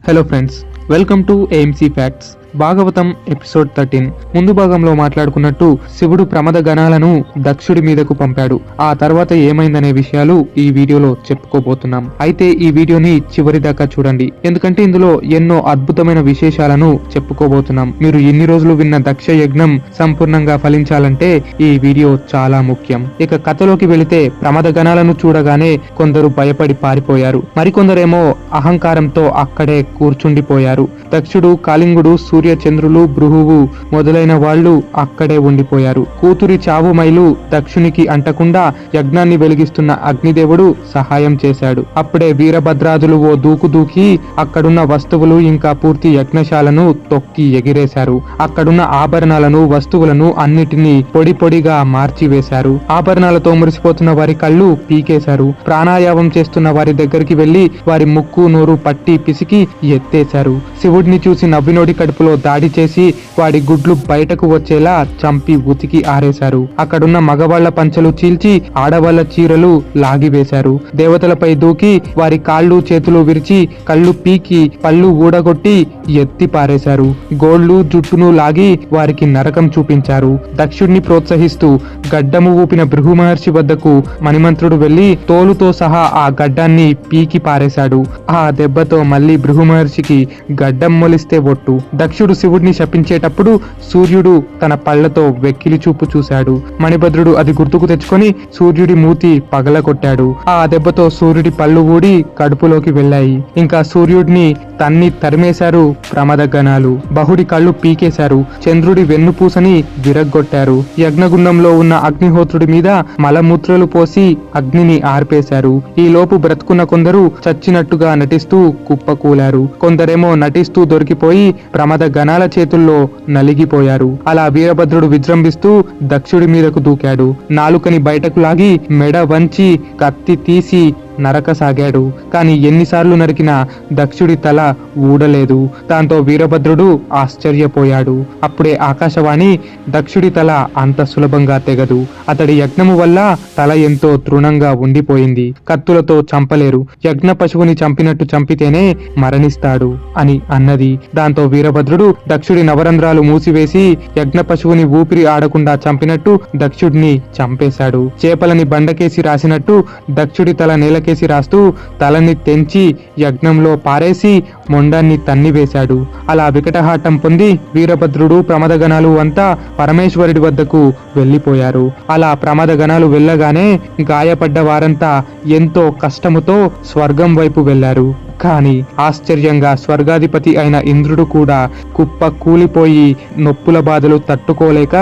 Hello friends, welcome to AMC facts. Bhagavatam episode 13. ముందు భాగంలో మాట్లాడుకున్నట్టు శివుడు ప్రమద గణాలను దక్షుడి మీదకు పంపాడు. ఆ తర్వాత ఏమైందనే విషయాలు ఈ వీడియోలో చెప్పుకోబోతున్నాం. అయితే ఈ వీడియోని చివరి దాకా చూడండి, ఎందుకంటే ఇందులో ఎన్నో అద్భుతమైన విశేషాలను చెప్పుకోబోతున్నాం. మీరు ఇన్ని రోజులు విన్న దక్ష యజ్ఞం సంపూర్ణంగా ఫలించాలంటే ఈ వీడియో చాలా ముఖ్యం. ఇక కథలోకి వెళితే ప్రమద గణాలను చూడగానే కొందరు భయపడి పారిపోయారు, మరికొందరేమో అహంకారంతో అక్కడే కూర్చుండిపోయారు. దక్షుడు, కాళింగుడు, సూర్యచంద్రులు, భృహువు మొదలైన వాళ్ళు అక్కడే ఉండిపోయారు. కూతురి చావు మైలు దక్షునికి అంటకుండా యజ్ఞాన్ని వెలిగిస్తున్న అగ్నిదేవుడు సహాయం చేశాడు. అప్పుడే వీరభద్రాదులు ఓ దూకు దూకి అక్కడున్న వస్తువులు ఇంకా పూర్తి యజ్ఞశాలను తొక్కి ఎగిరేశారు. అక్కడున్న ఆభరణాలను, వస్తువులను అన్నిటినీ పొడి పొడిగా మార్చివేశారు. ఆభరణాలతో మురిసిపోతున్న వారి కళ్ళు పీకేశారు. ప్రాణాయామం చేస్తున్న వారి దగ్గరికి వెళ్లి వారి ముక్కు, నోరు పట్టి పిసికి ఎత్తేశారు. శివుడిని చూసి నవ్వినోడి కడుపులో దాడి చేసి వాడి గుడ్లు బయటకు వచ్చేలా చంపి ఉతికి ఆరేశారు. అక్కడున్న మగవాళ్ల పంచలు చీల్చి ఆడవాళ్ల చీరలు లాగివేశారు. దేవతలపై దూకి వారి కాళ్ళు చేతులు విరిచి కళ్ళు పీకి పళ్ళు ఊడగొట్టి ఎత్తి పారేశారు. గోళ్లు, జుట్టును లాగి వారికి నరకం చూపించారు. దక్షుడిని ప్రోత్సహిస్తూ గడ్డము ఊపిన భృగు మహర్షి వద్దకు మణిమంత్రుడు వెళ్లి తోలుతో సహా ఆ గడ్డాన్ని పీకి పారేశాడు. ఆ దెబ్బతో మళ్లీ భృగు మహర్షికి గడ్డం మొలిస్తే ఒట్టు. దక్షుడు శివుడిని శపించేటప్పుడు సూర్యుడు తన పళ్లతో వెక్కిలి చూపు చూశాడు. మణిభద్రుడు అది గుర్తుకు తెచ్చుకొని సూర్యుడి మూతి పగలగొట్టాడు. ఆ దెబ్బతో సూర్యుడి పళ్ళు ఊడి కడుపులోకి వెళ్లాయి. ఇంకా సూర్యుడిని తన్ని తరిమేశారు ప్రమద గణాలు. బహుడి కళ్ళు పీకేశారు. చంద్రుడి వెన్నుపూసని విరగ్గొట్టారు. యజ్ఞగుండంలో ఉన్న అగ్నిహోత్రుడి మీద మలమూత్రలు పోసి అగ్నిని ఆర్పేశారు. ఈ లోపు బ్రతుకున్న కొందరు చచ్చినట్టుగా నటిస్తూ కుప్పకూలారు. కొందరేమో నటిస్తూ దొరికిపోయి ప్రమద గణాల చేతుల్లో నలిగిపోయారు. అలా వీరభద్రుడు విజృంభిస్తూ దక్షుడి మీదకు దూకాడు. నాలుకని బయటకు లాగి మెడ వంచి కత్తి తీసి నరకసాగాడు. కాని ఎన్నిసార్లు నరికినా దక్షుడి తల ఊడలేదు. దాంతో వీరభద్రుడు ఆశ్చర్యపోయాడు. అప్పుడే ఆకాశవాణి, దక్షుడి తల అంత సులభంగా తెగదు. అతడి యజ్ఞము వల్ల తల ఎంతో తృణంగా ఉండిపోయింది. కత్తులతో చంపలేరు. యజ్ఞ పశువుని చంపినట్టు చంపితేనే మరణిస్తాడు అని అన్నది. దాంతో వీరభద్రుడు దక్షుడి నవరంధ్రాలు మూసివేసి యజ్ఞ పశువుని ఊపిరి ఆడకుండా చంపినట్టు దక్షుడిని చంపేశాడు. చేపలని బండకేసి రాసినట్టు దక్షుడి తల నేల కేసి రాస్తూ తలని తెంచి యజ్ఞంలో పారేసి మొండాన్ని తన్నివేశాడు. అలా వికటహాటం పొంది వీరభద్రుడు, ప్రమదగణాలు అంతా పరమేశ్వరుడి వద్దకు వెళ్లిపోయారు. అలా ప్రమదగణాలు వెళ్ళగానే గాయపడ్డ వారంతా ఎంతో కష్టముతో స్వర్గం వైపు వెళ్లారు. కానీ ఆశ్చర్యంగా స్వర్గాధిపతి అయిన ఇంద్రుడు కూడా కుప్ప కూలిపోయి నొప్పుల బాధలు తట్టుకోలేక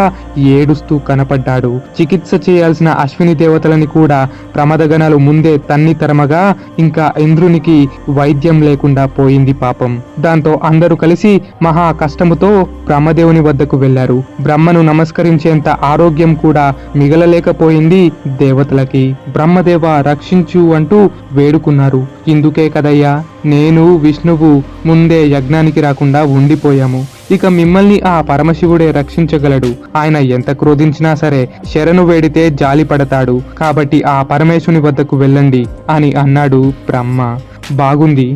ఏడుస్తూ కనపడ్డాడు. చికిత్స చేయాల్సిన అశ్విని దేవతలని కూడా ప్రమదగణాలు ముందే తన్ని తరమగా ఇంకా ఇంద్రునికి వైద్యం లేకుండా పోయింది పాపం. దాంతో అందరూ కలిసి మహా కష్టముతో బ్రహ్మదేవుని వద్దకు వెళ్లారు. బ్రహ్మను నమస్కరించేంత ఆరోగ్యం కూడా మిగలలేకపోయింది దేవతలకి. బ్రహ్మదేవ రక్షించు అంటూ వేడుకున్నారు. ఇందుకే కదయ్యా నేను, విష్ణువు ముందే యజ్ఞానికి రాకుండా ఉండిపోయాము. ఇక మిమ్మల్ని ఆ పరమశివుడే రక్షించగలడు. ఆయన ఎంత క్రోధించినా సరే శరణు వేడితే జాలి పడతాడు. కాబట్టి ఆ పరమేశ్వరుని వద్దకు వెళ్ళండి అని అన్నాడు బ్రహ్మ. బాగుంది,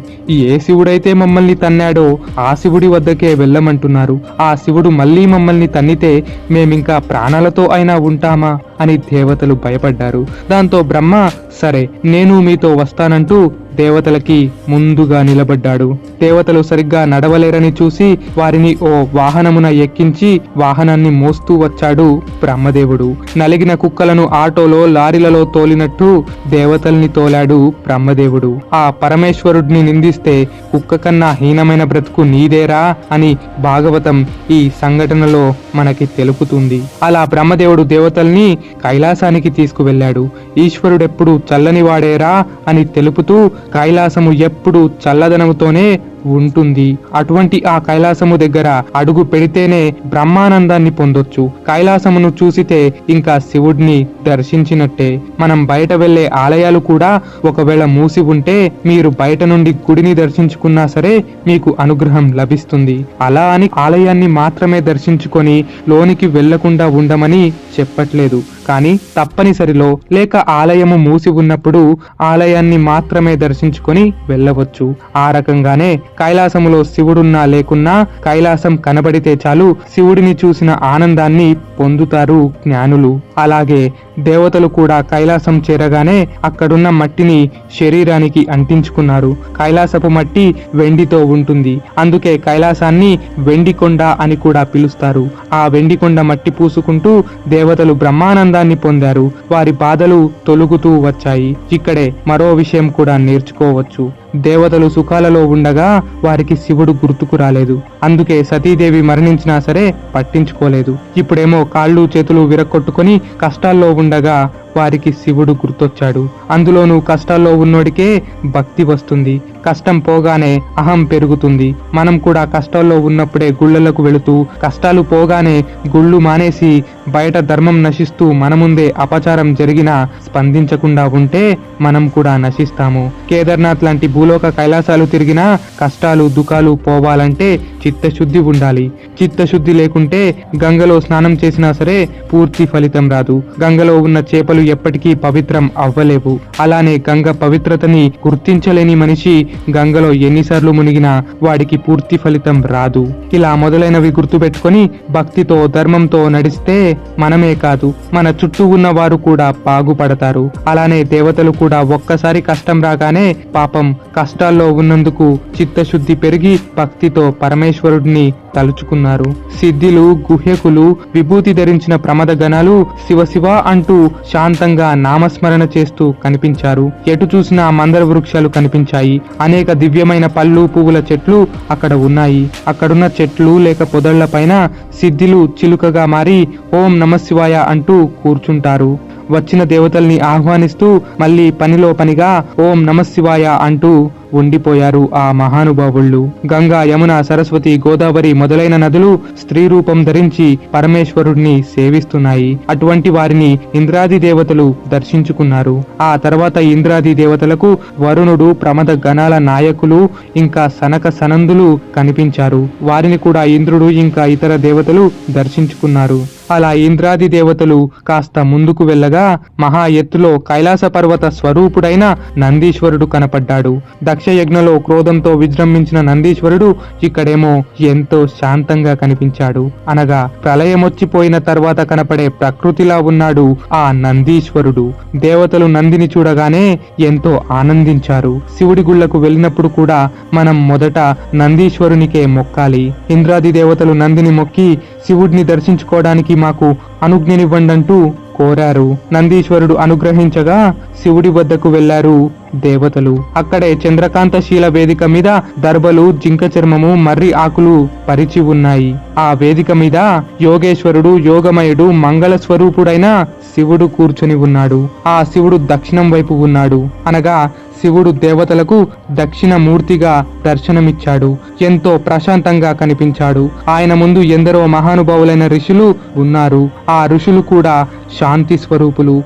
ఏ శివుడైతే మమ్మల్ని తన్నాడో ఆ శివుడి వద్దకే వెళ్ళమంటున్నారు. ఆ శివుడు మళ్ళీ మమ్మల్ని తన్నితే మేమింకా ప్రాణాలతో అయినా ఉంటామా అని దేవతలు భయపడ్డారు. దాంతో బ్రహ్మ సరే నేను మీతో వస్తానంటూ దేవతలకి ముందుగా నిలబడ్డాడు. దేవతలు సరిగ్గా నడవలేరని చూసి వారిని ఓ వాహనమున ఎక్కించి వాహనాన్ని మోస్తూ వచ్చాడు బ్రహ్మదేవుడు. నలిగిన కుక్కలను ఆటోలో, లారీలలో తోలినట్టు దేవతల్ని తోలాడు బ్రహ్మదేవుడు. ఆ పరమేశ్వరుడిని నిందిస్తే కుక్క కన్నా హీనమైన బ్రతుకు నీదేరా అని భాగవతం ఈ సంఘటనలో మనకి తెలుపుతుంది. అలా బ్రహ్మదేవుడు దేవతల్ని కైలాసానికి తీసుకువెళ్ళాడు. ఈశ్వరుడెప్పుడు చల్లని వాడేరా అని తెలుపుతూ కైలాసము ఎప్పుడు చల్లదనముతోనే ఉంటుంది. అటువంటి ఆ కైలాసము దగ్గర అడుగు పెడితేనే బ్రహ్మానందాన్ని పొందొచ్చు. కైలాసమును చూసితే ఇంకా శివుడిని దర్శించినట్టే. మనం బయట వెళ్లే ఆలయాలు కూడా ఒకవేళ మూసి ఉంటే మీరు బయట నుండి గుడిని దర్శించుకున్నా సరే మీకు అనుగ్రహం లభిస్తుంది. అలా అని ఆలయాన్ని మాత్రమే దర్శించుకొని లోనికి వెళ్లకుండా ఉండమని చెప్పట్లేదు. కానీ తప్పనిసరిలో లేక ఆలయము మూసి ఉన్నప్పుడు ఆలయాన్ని మాత్రమే దర్శించుకొని వెళ్ళవచ్చు. ఆ రకంగానే కైలాసములో శివుడున్నా లేకున్నా కైలాసం కనబడితే చాలు శివుడిని చూసిన ఆనందాన్ని పొందుతారు జ్ఞానులు. అలాగే దేవతలు కూడా కైలాసం చేరగానే అక్కడున్న మట్టిని శరీరానికి అంటించుకున్నారు. కైలాసపు మట్టి వెండితో ఉంటుంది, అందుకే కైలాసాన్ని వెండికొండ అని కూడా పిలుస్తారు. ఆ వెండికొండ మట్టి పూసుకుంటూ దేవతలు బ్రహ్మానందాన్ని పొందారు. వారి బాధలు తొలుగుతూ వచ్చాయి. ఇక్కడే మరో విషయం కూడా నేర్చుకోవచ్చు. దేవతలు సుఖాలలో ఉండగా వారికి శివుడు గుర్తుకు రాలేదు. అందుకే సతీదేవి మరణించినా సరే పట్టించుకోలేదు. ఇప్పుడేమో కాళ్ళు చేతులు విరక్కొట్టుకొని కష్టాల్లో ఉండగా వారికి శివుడు గుర్తొచ్చాడు. అందులోనూ కష్టాల్లో ఉన్నోడికే భక్తి వస్తుంది. కష్టం పోగానే అహం పెరుగుతుంది. మనం కూడా కష్టాల్లో ఉన్నప్పుడే గుళ్ళలకు వెళుతూ కష్టాలు పోగానే గుళ్ళు మానేసి బయట ధర్మం నశిస్తూ మన ముందే అపచారం జరిగినా స్పందించకుండా ఉంటే మనం కూడా నశిస్తాము. కేదార్నాథ్ లాంటి భూలోక కైలాసాలు తిరిగినా కష్టాలు దుఃఖాలు పోవాలంటే చిత్తశుద్ధి ఉండాలి. చిత్తశుద్ధి లేకుంటే గంగలో స్నానం చేసినా సరే పూర్తి ఫలితం రాదు. గంగలో ఉన్న చేపలు ఎప్పటికీ పవిత్రం అవ్వలేవు. అలానే గంగ పవిత్రతని గుర్తించలేని మనిషి గంగలో ఎన్నిసార్లు మునిగినా వాడికి పూర్తి ఫలితం రాదు. ఇలా మొదలైనవి గుర్తుపెట్టుకొని భక్తితో ధర్మంతో నడిస్తే మనమే కాదు మన చుట్టూ ఉన్న వారు కూడా బాగుపడతారు. అలానే దేవతలు కూడా ఒక్కసారి కష్టం రాగానే పాపం కష్టాల్లో ఉన్నందుకు చిత్తశుద్ధి పెరిగి భక్తితో పరమేశ్వరుడిని తలుచుకున్నారు. సిద్ధిలు గుహ్యకులు విభూతి ధరించిన ప్రమద గణాలు శివ శివ అంటూ శాంతంగా నామస్మరణ చేస్తూ కనిపించారు. ఎటు చూసినా మందర వృక్షాలు కనిపించాయి. అనేక దివ్యమైన పళ్ళు పువ్వుల చెట్లు అక్కడ ఉన్నాయి. అక్కడున్న చెట్లు లేక పొదళ్ల పైన సిద్ధిలు చిలుకగా మారి ఓం నమశివాయ అంటూ కూర్చుంటారు. వచ్చిన దేవతల్ని ఆహ్వానిస్తూ మళ్ళీ పనిలో పనిగా ఓం నమశివాయ అంటూ ఉండిపోయారు ఆ మహానుభావుళ్ళు. గంగా యమున సరస్వతి గోదావరి మొదలైన నదులు స్త్రీ రూపం ధరించి పరమేశ్వరుడిని సేవిస్తున్నాయి. అటువంటి వారిని ఇంద్రాది దేవతలు దర్శించుకున్నారు. ఆ తర్వాత ఇంద్రాది దేవతలకు వరుణుడు ప్రమద గణాల నాయకులు ఇంకా సనక సనందులు కనిపించారు. వారిని కూడా ఇంద్రుడు ఇంకా ఇతర దేవతలు దర్శించుకున్నారు. అలా ఇంద్రాది దేవతలు కాస్త ముందుకు వెళ్ళగా మహా ఎత్తులో కైలాస పర్వత స్వరూపుడైన నందీశ్వరుడు కనపడ్డాడు. దక్షయజ్ఞలో క్రోధంతో విజృంభించిన నందీశ్వరుడు ఇక్కడేమో ఎంతో శాంతంగా కనిపించాడు. అనగా ప్రళయమొచ్చిపోయిన తర్వాత కనపడే ప్రకృతిలా ఉన్నాడు ఆ నందీశ్వరుడు. దేవతలు నందిని చూడగానే ఎంతో ఆనందించారు. శివుడి గుళ్లకు వెళ్ళినప్పుడు కూడా మనం మొదట నందీశ్వరునికే మొక్కాలి. ఇంద్రాది దేవతలు నందిని మొక్కి శివుడిని దర్శించుకోవడానికి మాకు అనుజ్ఞనివ్వండంటూ కోరారు. నందీశ్వరుడు అనుగ్రహించగా శివుడి వద్దకు వెళ్లారు దేవతలు. అక్కడే చంద్రకాంత శీల వేదిక మీద దర్భలు జింక చర్మము మర్రి ఆకులు పరిచి ఉన్నాయి. ఆ వేదిక మీద యోగేశ్వరుడు యోగమయుడు మంగళ స్వరూపుడైన శివుడు కూర్చుని ఉన్నాడు. ఆ శివుడు దక్షిణం వైపు ఉన్నాడు. అనగా శివుడు దేవతలకు దక్షిణ మూర్తిగా దర్శనమిచ్చాడు. ఎంతో ప్రశాంతంగా కనిపించాడు. ఆయన ముందు ఎందరో మహానుభావులైన ఋషులు ఉన్నారు. ఆ ఋషులు కూడా శాంతి స్వరూపులు.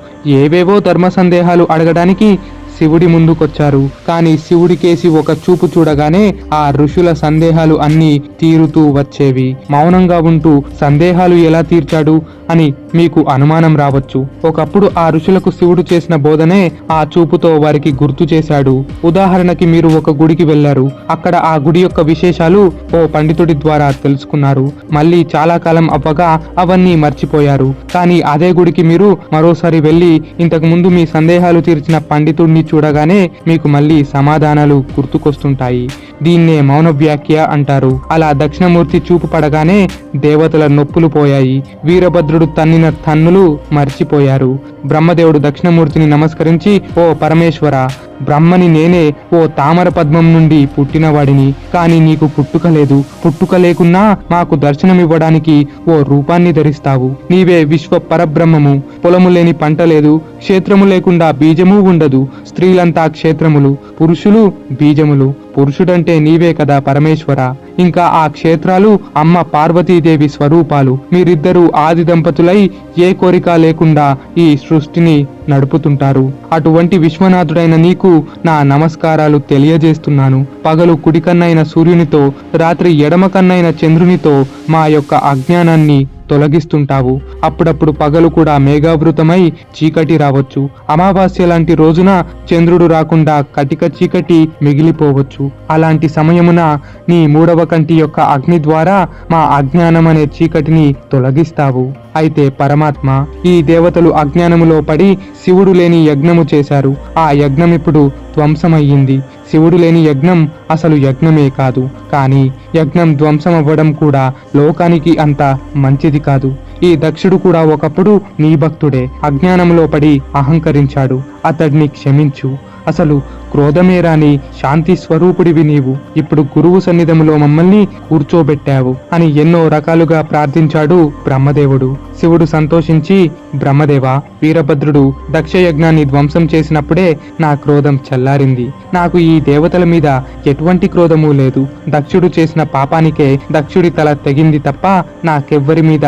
ఏవేవో ధర్మ సందేహాలు అడగడానికి శివుడి ముందుకొచ్చారు. కానీ శివుడికేసి ఒక చూపు చూడగానే ఆ ఋషుల సందేహాలు అన్నీ తీరుతూ వచ్చేవి. మౌనంగా ఉంటూ సందేహాలు ఎలా తీర్చాడు అని మీకు అనుమానం రావచ్చు. ఒకప్పుడు ఆ ఋషులకు శివుడు చేసిన బోధనే ఆ చూపుతో వారికి గుర్తు చేశాడు. ఉదాహరణకి మీరు ఒక గుడికి వెళ్లారు. అక్కడ ఆ గుడి యొక్క విశేషాలు ఓ పండితుడి ద్వారా తెలుసుకున్నారు. మళ్ళీ చాలా కాలం అవ్వగా అవన్నీ మర్చిపోయారు. కానీ అదే గుడికి మీరు మరోసారి వెళ్లి ఇంతకు ముందు మీ సందేహాలు తీర్చిన పండితుడిని చూడగానే మీకు మళ్ళీ సమాధానాలు గుర్తుకొస్తుంటాయి. దీన్నే మౌన వ్యాఖ్య అంటారు. అలా దక్షిణమూర్తి చూపు పడగానే దేవతల నొప్పులు పోయాయి. వీరభద్రుడు తన్నిన తన్నులు మర్చిపోయారు. బ్రహ్మదేవుడు దక్షిణమూర్తిని నమస్కరించి ఓ పరమేశ్వర, బ్రహ్మని నేనే ఓ తామర పద్మం నుండి పుట్టినవాడిని. కాని నీకు పుట్టుక లేదు. పుట్టుక లేకున్నా మాకు దర్శనమివ్వడానికి ఓ రూపాన్ని ధరిస్తావు. నీవే విశ్వ పరబ్రహ్మము. పొలము లేని పంట లేదు, క్షేత్రము లేకుండా బీజము ఉండదు. స్త్రీలంతా క్షేత్రములు, పురుషులు బీజములు. పురుషుడంటే నీవే కదా పరమేశ్వర. ఇంకా ఆ క్షేత్రాలు అమ్మ పార్వతీదేవి స్వరూపాలు. మీరిద్దరూ ఆది దంపతులై ఏ కోరిక లేకుండా ఈ సృష్టిని నడుపుతుంటారు. అటువంటి విశ్వనాథుడైన నీకు నా నమస్కారాలు తెలియజేస్తున్నాను. పగలు కుడికన్నైన సూర్యునితో, రాత్రి ఎడమ కన్నైన చంద్రునితో మా యొక్క అజ్ఞానాన్ని తొలగిస్తుంటావు. అప్పుడప్పుడు పగలు కూడా మేఘావృతమై చీకటి రావచ్చు. అమావాస్య లాంటి రోజున చంద్రుడు రాకుండా కటిక చీకటి మిగిలిపోవచ్చు. అలాంటి సమయమున నీ మూడవ కంటి యొక్క అగ్ని ద్వారా మా అజ్ఞానం అనే చీకటిని తొలగిస్తావు. అయితే పరమాత్మ, ఈ దేవతలు అజ్ఞానములో పడి శివుడు లేని యజ్ఞము చేశారు. ఆ యజ్ఞం ఇప్పుడు ధ్వంసమయ్యింది. శివుడు లేని యజ్ఞం అసలు యజ్ఞమే కాదు. కానీ యజ్ఞం ధ్వంసమవ్వడం కూడా లోకానికి అంత మంచిది కాదు. ఈ దక్షుడు కూడా ఒకప్పుడు నీ భక్తుడే. అజ్ఞానంలో పడి అహంకరించాడు. అతడిని క్షమించు. అసలు క్రోధమే రాని శాంతి స్వరూపుడివి నీవు. ఇప్పుడు గురువు సన్నిధములో మమ్మల్ని కూర్చోబెట్టావు అని ఎన్నో రకాలుగా ప్రార్థించాడు బ్రహ్మదేవుడు. శివుడు సంతోషించి, బ్రహ్మదేవ, వీరభద్రుడు దక్షయజ్ఞాన్ని ధ్వంసం చేసినప్పుడే నా క్రోధం చల్లారింది. నాకు ఈ దేవతల మీద ఎటువంటి క్రోధము లేదు. దక్షుడు చేసిన పాపానికే దక్షుడి తల తెగింది తప్ప నాకెవ్వరి మీద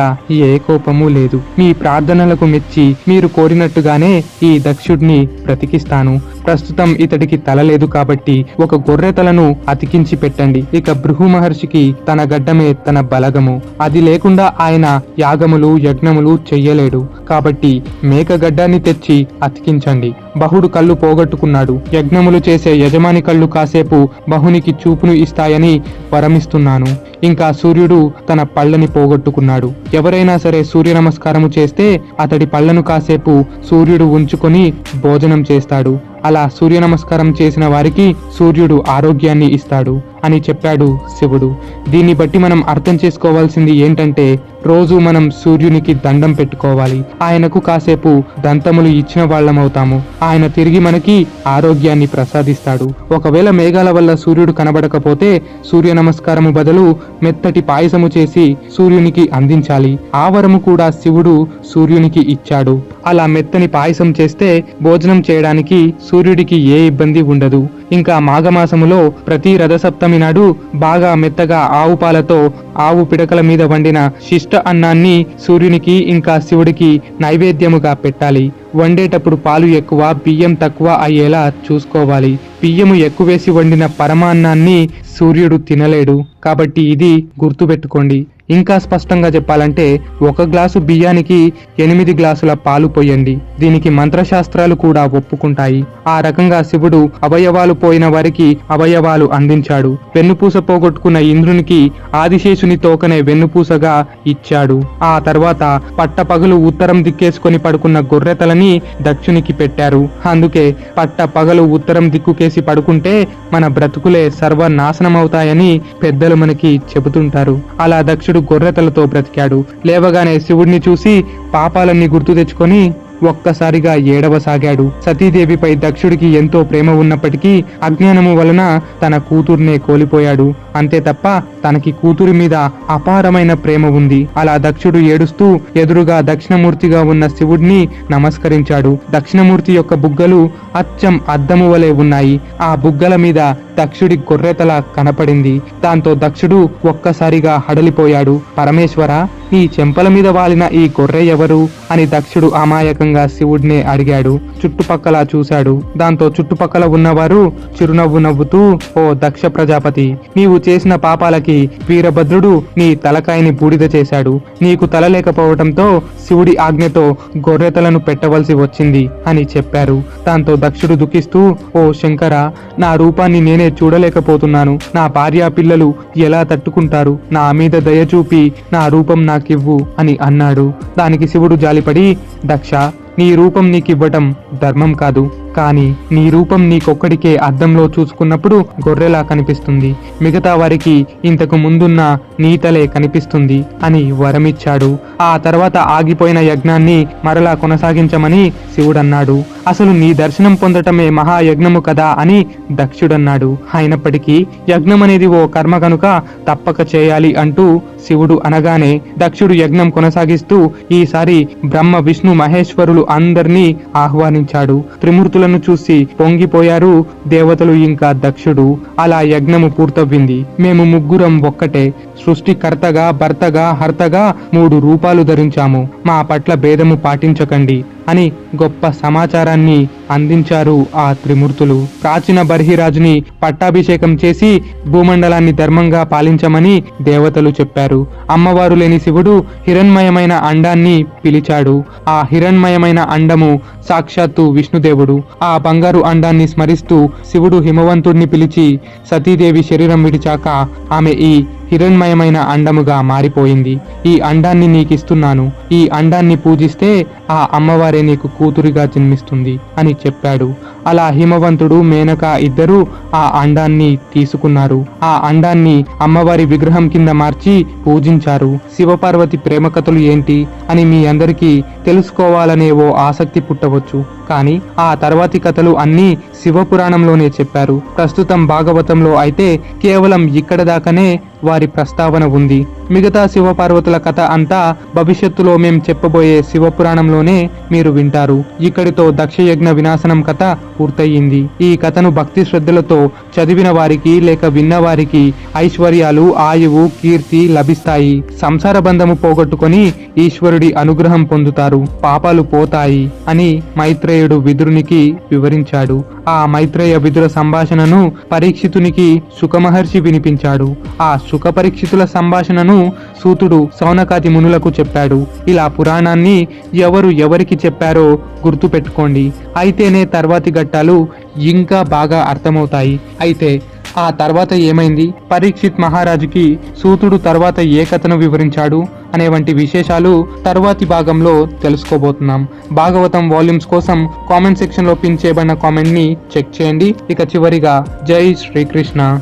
ఏ కోపము లేదు. మీ ప్రార్థనలకు మెచ్చి మీరు కోరినట్టుగానే ఈ దక్షుడిని బ్రతికిస్తాను. ప్రస్తుతం ఇతడికి తల లేదు కాబట్టి ఒక గొర్రె తలను అతికించి పెట్టండి. ఇక భృగు మహర్షికి తన గడ్డమే తన బలగము. అది లేకుండా ఆయన యాగములు యజ్ఞములు చెయ్యలేడు. కాబట్టి మేక గడ్డాన్ని తెచ్చి అతికించండి. బహుడు కళ్ళు పోగొట్టుకున్నాడు. యజ్ఞములు చేసే యజమాని కళ్ళు కాసేపు బహునికి చూపును ఇస్తాయని వరమిస్తున్నాను. ఇంకా సూర్యుడు తన పళ్ళని పోగొట్టుకున్నాడు. ఎవరైనా సరే సూర్య నమస్కారము చేస్తే అతడి పళ్ళను కాసేపు సూర్యుడు ఉంచుకొని భోజనం చేస్తాడు. అలా సూర్య నమస్కారం చేసిన వారికి సూర్యుడు ఆరోగ్యాన్ని ఇస్తాడు అని చెప్పాడు శివుడు. దీన్ని బట్టి మనం అర్థం చేసుకోవాల్సింది ఏంటంటే, రోజు మనం సూర్యునికి దండం పెట్టుకోవాలి. ఆయనకు కాసేపు దంతములు ఇచ్చిన వాళ్ళమవుతాము. ఆయన తిరిగి మనకి ఆరోగ్యాన్ని ప్రసాదిస్తాడు. ఒకవేళ మేఘాల వల్ల సూర్యుడు కనబడకపోతే సూర్య నమస్కారము బదులు మెత్తటి పాయసము చేసి సూర్యునికి అందించాలి. ఆ వరము కూడా శివుడు సూర్యునికి ఇచ్చాడు. అలా మెత్తని పాయసం చేస్తే భోజనం చేయడానికి సూర్యుడికి ఏ ఇబ్బంది ఉండదు. ఇంకా మాఘమాసములో ప్రతి రథసప్తమి నాడు బాగా మెత్తగా ఆవు పాలతో ఆవు పిడకల మీద వండిన శిష్ట అన్నాన్ని సూర్యునికి ఇంకా శివుడికి నైవేద్యముగా పెట్టాలి. వండేటప్పుడు పాలు ఎక్కువ బియ్యం తక్కువ అయ్యేలా చూసుకోవాలి. బియ్యము ఎక్కువేసి వండిన పరమాన్నాన్ని సూర్యుడు తినలేడు. కాబట్టి ఇది గుర్తుపెట్టుకోండి. ఇంకా స్పష్టంగా చెప్పాలంటే 1 గ్లాసు బియ్యానికి 8 గ్లాసుల పాలు పోయండి. దీనికి మంత్రశాస్త్రాలు కూడా ఒప్పుకుంటాయి. ఆ రకంగా శివుడు అవయవాలు పోయిన వారికి అవయవాలు అందించాడు. వెన్నుపూస పోగొట్టుకున్న ఇంద్రునికి ఆదిశేషుని తోకనే వెన్నుపూసగా ఇచ్చాడు. ఆ తర్వాత పట్టపగలు ఉత్తరం దిక్కేసుకొని పడుకున్న గొర్రెతలని దక్షునికి పెట్టారు. అందుకే పట్టపగలు ఉత్తరం దిక్కుకేసి పడుకుంటే మన బ్రతుకులే సర్వనాశనమవుతాయని పెద్దలు మనకి చెబుతుంటారు. అలా దక్షుడు గొర్రెతలతో బ్రతికాడు. లేవగానే శివుడిని చూసి పాపాలన్నీ గుర్తు తెచ్చుకొని ఒక్కసారిగా ఏడవసాగాడు. సతీదేవిపై దక్షుడికి ఎంతో ప్రేమ ఉన్నప్పటికీ అజ్ఞానము వలన తన కూతుర్నే కోల్పోయాడు. అంతే తప్ప తనకి కూతురి మీద అపారమైన ప్రేమ ఉంది. అలా దక్షుడు ఏడుస్తూ ఎదురుగా దక్షిణమూర్తిగా ఉన్న శివుడిని నమస్కరించాడు. దక్షిణమూర్తి యొక్క బుగ్గలు అచ్చం అద్దము వలె ఉన్నాయి. ఆ బుగ్గల మీద దక్షుడి గొర్రెతల కనపడింది. దాంతో దక్షుడు ఒక్కసారిగా హడలిపోయాడు. పరమేశ్వర, ఈ చెంపల మీద వాలిన ఈ గొర్రె ఎవరు అని దక్షుడు అమాయకంగా శివుడినే అడిగాడు. చుట్టుపక్కల చూశాడు. దాంతో చుట్టుపక్కల ఉన్నవారు చిరునవ్వు నవ్వుతూ, ఓ దక్ష ప్రజాపతి, నీవు చేసిన పాపాలకి వీరభద్రుడు నీ తలకాయని బూడిద చేశాడు. నీకు తల లేకపోవడంతో శివుడి ఆజ్ఞతో గొర్రెతలను పెట్టవలసి వచ్చింది అని చెప్పారు. దాంతో దక్షుడు దుఃఖిస్తూ, ఓ శంకర, నా రూపాన్ని నేనే చూడలేకపోతున్నాను. నా భార్యా పిల్లలు ఎలా తట్టుకుంటారు? నా మీద దయ చూపి నా రూపం నాకివ్వు అని అన్నాడు. దానికి శివుడు జాలిపడి, దక్ష, నీ రూపం నీకివ్వటం ధర్మం కాదు. కానీ నీ రూపం నీకొక్కడికే అద్దంలో చూసుకున్నప్పుడు గొర్రెలా కనిపిస్తుంది. మిగతా వారికి ఇంతకు ముందున్న నీతలే కనిపిస్తుంది అని వరమిచ్చాడు. ఆ తర్వాత ఆగిపోయిన యజ్ఞాన్ని మరలా కొనసాగించమని శివుడన్నాడు. అసలు నీ దర్శనం పొందటమే మహాయజ్ఞము కదా అని దక్షుడన్నాడు. అయినప్పటికీ యజ్ఞం అనేది ఓ కర్మ కనుక తప్పక చేయాలి అంటూ శివుడు అనగానే దక్షుడు యజ్ఞం కొనసాగిస్తూ ఈసారి బ్రహ్మ విష్ణు మహేశ్వరులు అందరినీ ఆహ్వానించాడు. త్రిమూర్తులను చూసి పొంగిపోయారు దేవతలు ఇంకా దక్షుడు. అలా యజ్ఞము పూర్తవ్వింది. మేము ముగ్గురం ఒక్కటే. సృష్టికర్తగా భర్తగా హర్తగా 3 రూపాలు ధరించాము. మా పట్ల భేదము పాటించకండి అని గొప్ప సమాచారాన్ని అందించారు ఆ త్రిమూర్తులు. ప్రాచీన బర్హిరాజుని పట్టాభిషేకం చేసి భూమండలాన్ని ధర్మంగా పాలించమని దేవతలు చెప్పారు. అమ్మవారు లేని శివుడు హిరణ్మయమైన అండాన్ని పిలిచాడు. ఆ హిరణ్మయమైన అండము సాక్షాత్తు విష్ణుదేవుడు. ఆ బంగారు అండాన్ని స్మరిస్తూ శివుడు హిమవంతుడిని పిలిచి సతీదేవి శరీరం విడిచాక ఆమె ఈ హిరణ్మయమైన అండముగా మారిపోయింది. ఈ అండాన్ని నీకిస్తున్నాను. ఈ అండాన్ని పూజిస్తే ఆ అమ్మవారే నీకు కూతురిగా జన్మిస్తుంది అని చెప్పాడు. అలా హిమవంతుడు మేనక ఇద్దరు ఆ అండాన్ని తీసుకున్నారు. ఆ అండాన్ని అమ్మవారి విగ్రహం కింద మార్చి పూజించారు. శివపార్వతి ప్రేమ కథలు ఏంటి అని మీ అందరికీ తెలుసుకోవాలనే ఓ ఆసక్తి పుట్టవచ్చు. కానీ ఆ తర్వాతి కథలు అన్నీ శివపురాణంలోనే చెప్పారు. ప్రస్తుతం భాగవతంలో అయితే కేవలం ఇక్కడ దాకానే వారి ప్రస్తావన ఉంది. మిగతా శివపార్వతుల కథ అంతా భవిష్యత్తులో మేం చెప్పబోయే శివపురాణంలోనే మీరు వింటారు. ఇక్కడితో దక్షయజ్ఞ వినాశనం కథ పూర్తయింది. ఈ కథను భక్తి శ్రద్ధలతో చదివిన వారికి లేక విన్న వారికి ఐశ్వర్యాలు, ఆయువు, కీర్తి లభిస్తాయి. సంసార బంధము పోగొట్టుకొని ఈశ్వరుడి అనుగ్రహం పొందుతారు. పాపాలు పోతాయి అని మైత్రేయుడు విదురునికి వివరించాడు. ఆ మైత్రేయ విదుర సంభాషణను పరీక్షితునికి శుకమహర్షి వినిపించాడు. ఆ శుక పరీక్షితుల సంభాషణను సూతుడు సౌనకాది మునులకు చెప్పాడు. ఇలా పురాణాన్ని ఎవరు ఎవరికి చెప్పారో గుర్తు పెట్టుకోండి. అయితేనే తర్వాతి ఘట్టాలు ఇంకా బాగా అర్థమవుతాయి. అయితే ఆ తర్వాత ఏమైంది, పరీక్షిత్ మహారాజుకి సూతుడు తర్వాత ఏ కథను వివరించాడు అనే వంటి విశేషాలు తర్వాతి భాగంలో తెలుసుకోబోతున్నాం. భాగవతం వాల్యూమ్స్ కోసం కామెంట్ సెక్షన్ లో పిన్ చేయబడిన కామెంట్ ని చెక్ చేయండి. ఇక చివరిగా జై శ్రీకృష్ణ.